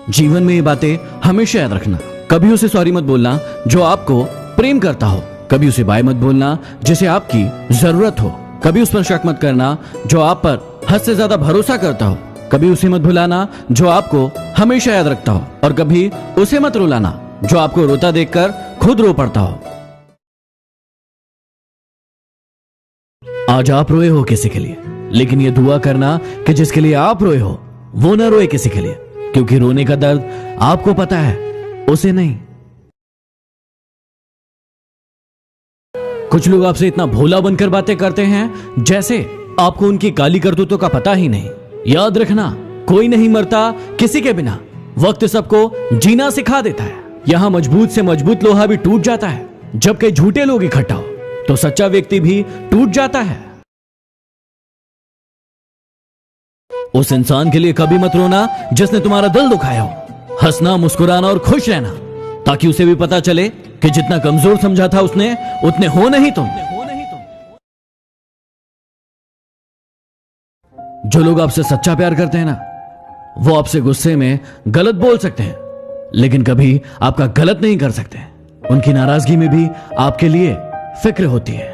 जीवन में ये बातें हमेशा याद रखना। कभी उसे सॉरी मत बोलना जो आपको प्रेम करता हो, कभी उसे बाय मत बोलना जिसे आपकी जरूरत हो, कभी उस पर शक मत करना जो आप पर हद से ज्यादा भरोसा करता हो, कभी उसे मत भुलाना जो आपको हमेशा याद रखता हो, और कभी उसे मत रुलाना जो आपको रोता देखकर खुद रो पड़ता हो। आज आप रोए हो किसी के लिए, लेकिन ये दुआ करना कि जिसके लिए आप रोए हो वो ना रोए किसी के लिए, क्योंकि रोने का दर्द आपको पता है, उसे नहीं। कुछ लोग आपसे इतना भोला बनकर बातें करते हैं जैसे आपको उनकी काली करतूतों का पता ही नहीं। याद रखना, कोई नहीं मरता किसी के बिना। वक्त सबको जीना सिखा देता है। यहां मजबूत से मजबूत लोहा भी टूट जाता है। जब कई झूठे लोग इकट्ठा हो तो सच्चा व्यक्ति भी टूट जाता है। उस इंसान के लिए कभी मत रोना जिसने तुम्हारा दिल दुखाया हो। हंसना, मुस्कुराना और खुश रहना, ताकि उसे भी पता चले कि जितना कमजोर समझा था उसने, उतने हो नहीं तुम। जो लोग आपसे सच्चा प्यार करते हैं ना, वो आपसे गुस्से में गलत बोल सकते हैं, लेकिन कभी आपका गलत नहीं कर सकते। उनकी नाराजगी में भी आपके लिए फिक्र होती है।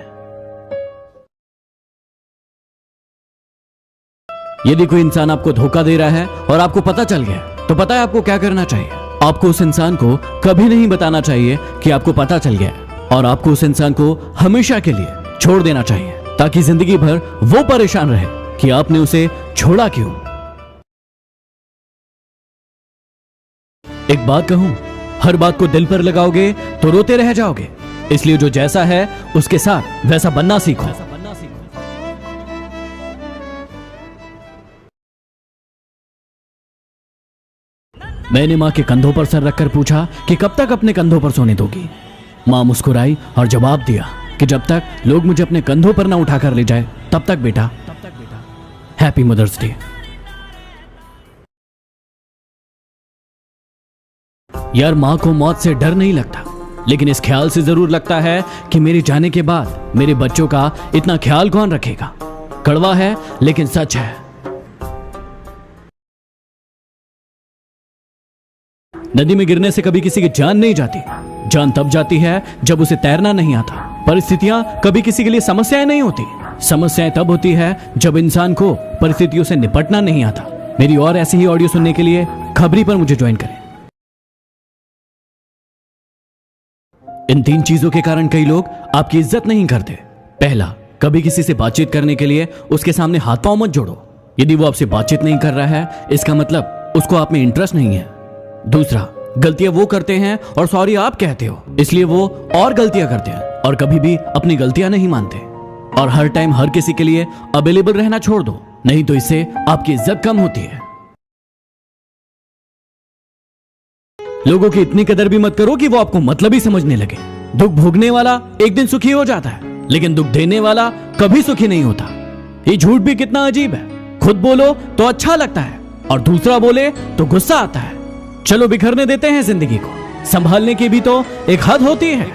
यदि कोई इंसान आपको धोखा दे रहा है और आपको पता चल गया, तो पता है आपको क्या करना चाहिए? आपको उस इंसान को कभी नहीं बताना चाहिए कि आपको पता चल गया, और आपको उस इंसान को हमेशा के लिए छोड़ देना चाहिए, ताकि जिंदगी भर वो परेशान रहे कि आपने उसे छोड़ा क्यों। एक बात कहूं, हर बात को दिल पर लगाओगे तो रोते रह जाओगे। इसलिए जो जैसा है उसके साथ वैसा बनना सीखो। मैंने मां के कंधों पर सर रखकर पूछा कि कब तक अपने कंधों पर सोने दोगी? मां मुस्कुराई और जवाब दिया कि जब तक लोग मुझे अपने कंधों पर ना उठाकर ले जाए, तब तक बेटा। Happy mother's day. यार, मां को मौत से डर नहीं लगता, लेकिन इस ख्याल से जरूर लगता है कि मेरे जाने के बाद मेरे बच्चों का इतना ख्याल कौन रखेगा। कड़वा है लेकिन सच है। नदी में गिरने से कभी किसी की जान नहीं जाती। जान तब जाती है जब उसे तैरना नहीं आता। परिस्थितियां कभी किसी के लिए समस्याएं नहीं होती। समस्याएं तब होती है जब इंसान को परिस्थितियों से निपटना नहीं आता। मेरी और ऐसी ही ऑडियो सुनने के लिए खबरी पर मुझे ज्वाइन करें। इन 3 चीजों के कारण कई लोग आपकी इज्जत नहीं करते। पहला, कभी किसी से बातचीत करने के लिए उसके सामने हाथ पांव मत जोड़ो। यदि वो आपसे बातचीत नहीं कर रहा है, इसका मतलब उसको आप में इंटरेस्ट नहीं है। दूसरा, गलतियां वो करते हैं और सॉरी आप कहते हो, इसलिए वो और गलतियां करते हैं और कभी भी अपनी गलतियां नहीं मानते। और हर टाइम हर किसी के लिए अवेलेबल रहना छोड़ दो, नहीं तो इससे आपकी इज्जत कम होती है। लोगों की इतनी कदर भी मत करो कि वो आपको मतलब ही समझने लगे। दुख भोगने वाला एक दिन सुखी हो जाता है, लेकिन दुख देने वाला कभी सुखी नहीं होता। ये झूठ भी कितना अजीब है। खुद बोलो तो अच्छा लगता है और दूसरा बोले तो गुस्सा आता है। चलो बिखरने देते हैं जिंदगी को, संभालने की भी तो एक हद होती है।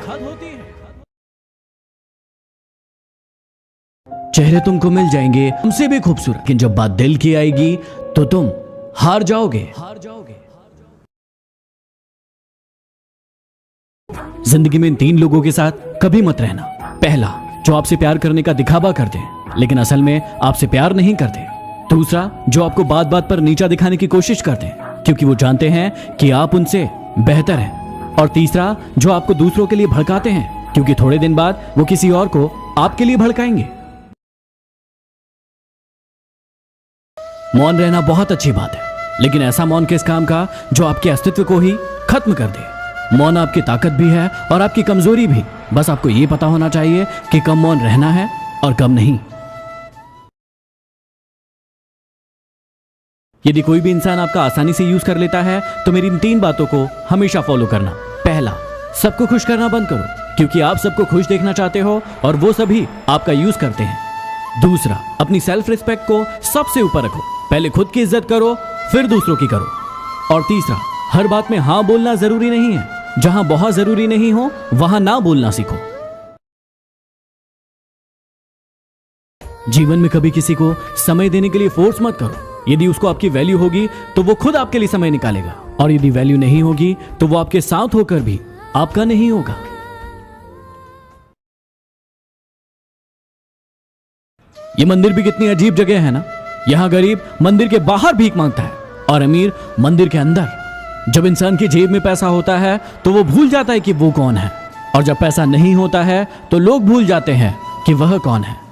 चेहरे तुमको मिल जाएंगे हमसे भी खूबसूरत, लेकिन जब बात दिल की आएगी तो तुम हार जाओगे। जिंदगी में इन 3 लोगों के साथ कभी मत रहना। पहला, जो आपसे प्यार करने का दिखावा करते हैं लेकिन असल में आपसे प्यार नहीं करते। दूसरा, जो आपको बात बात पर नीचा दिखाने की कोशिश करते हैं क्योंकि वो जानते हैं कि आप उनसे बेहतर हैं। और तीसरा, जो आपको दूसरों के लिए भड़काते हैं क्योंकि थोड़े दिन बाद वो किसी और को आपके लिए भड़काएंगे। मौन रहना बहुत अच्छी बात है, लेकिन ऐसा मौन किस काम का जो आपके अस्तित्व को ही खत्म कर दे। मौन आपकी ताकत भी है और आपकी कमजोरी भी। बस आपको यह पता होना चाहिए कि कब मौन रहना है और कब नहीं। यदि कोई भी इंसान आपका आसानी से यूज कर लेता है तो मेरी इन 3 बातों को हमेशा फॉलो करना। पहला, सबको खुश करना बंद करो, क्योंकि आप सबको खुश देखना चाहते हो और वो सभी आपका यूज करते हैं। दूसरा, अपनी सेल्फ रिस्पेक्ट को सबसे ऊपर रखो। पहले खुद की इज्जत करो, फिर दूसरों की करो। और तीसरा, हर बात में हां बोलना जरूरी नहीं है। जहां बहुत जरूरी नहीं हो वहां ना बोलना सीखो। जीवन में कभी किसी को समय देने के लिए फोर्स मत करो। यदि उसको आपकी वैल्यू होगी तो वो खुद आपके लिए समय निकालेगा, और यदि वैल्यू नहीं होगी तो वो आपके साथ होकर भी आपका नहीं होगा। ये मंदिर भी कितनी अजीब जगह है ना। यहां गरीब मंदिर के बाहर भीख मांगता है और अमीर मंदिर के अंदर। जब इंसान की जेब में पैसा होता है तो वो भूल जाता है कि वो कौन है, और जब पैसा नहीं होता है तो लोग भूल जाते हैं कि वह कौन है।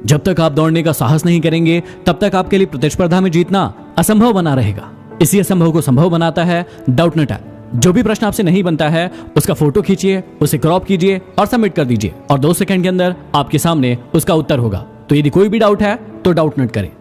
जब तक आप दौड़ने का साहस नहीं करेंगे तब तक आपके लिए प्रतिस्पर्धा में जीतना असंभव बना रहेगा। इसी असंभव को संभव बनाता है डाउटनेट ऐप। जो भी प्रश्न आपसे नहीं बनता है उसका फोटो खींचिए, उसे क्रॉप कीजिए और सबमिट कर दीजिए, और 2 सेकंड के अंदर आपके सामने उसका उत्तर होगा। तो यदि कोई भी डाउट है तो डाउटनेट करें।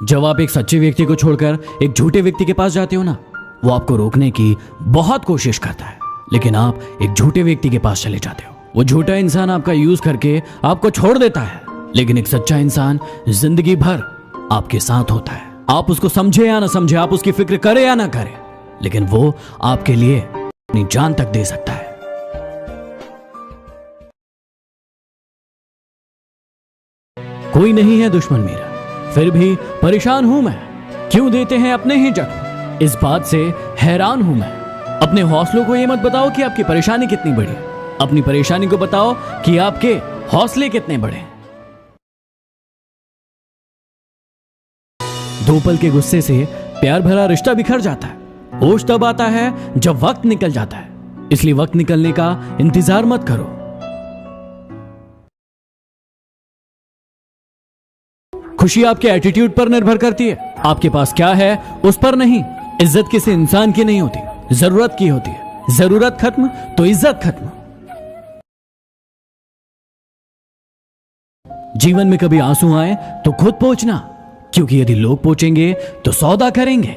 जब आप एक सच्चे व्यक्ति को छोड़कर एक झूठे व्यक्ति के पास जाते हो ना, वो आपको रोकने की बहुत कोशिश करता है, लेकिन आप एक झूठे व्यक्ति के पास चले जाते हो। वो झूठा इंसान आपका यूज करके आपको छोड़ देता है, लेकिन एक सच्चा इंसान जिंदगी भर आपके साथ होता है। आप उसको समझे या ना समझे, आप उसकी फिक्र करे या ना करे, लेकिन वो आपके लिए अपनी जान तक दे सकता है। कोई नहीं है दुश्मन मेरा, फिर भी परेशान हूं मैं। क्यों देते हैं अपने ही जख्म, इस बात से हैरान हूं मैं। अपने हौसलों को ये मत बताओ कि आपकी परेशानी कितनी बड़ी है, अपनी परेशानी को बताओ कि आपके हौसले कितने बड़े हैं। 2 पल के गुस्से से प्यार भरा रिश्ता बिखर जाता है। होश तब आता है जब वक्त निकल जाता है, इसलिए वक्त निकलने का इंतजार मत करो। खुशी आपके एटीट्यूड पर निर्भर करती है, आपके पास क्या है उस पर नहीं। इज्जत किसी इंसान की नहीं होती, जरूरत की होती है। जरूरत खत्म तो इज्जत खत्म। जीवन में कभी आंसू आए तो खुद पोंछना, क्योंकि यदि लोग पोंछेंगे तो सौदा करेंगे।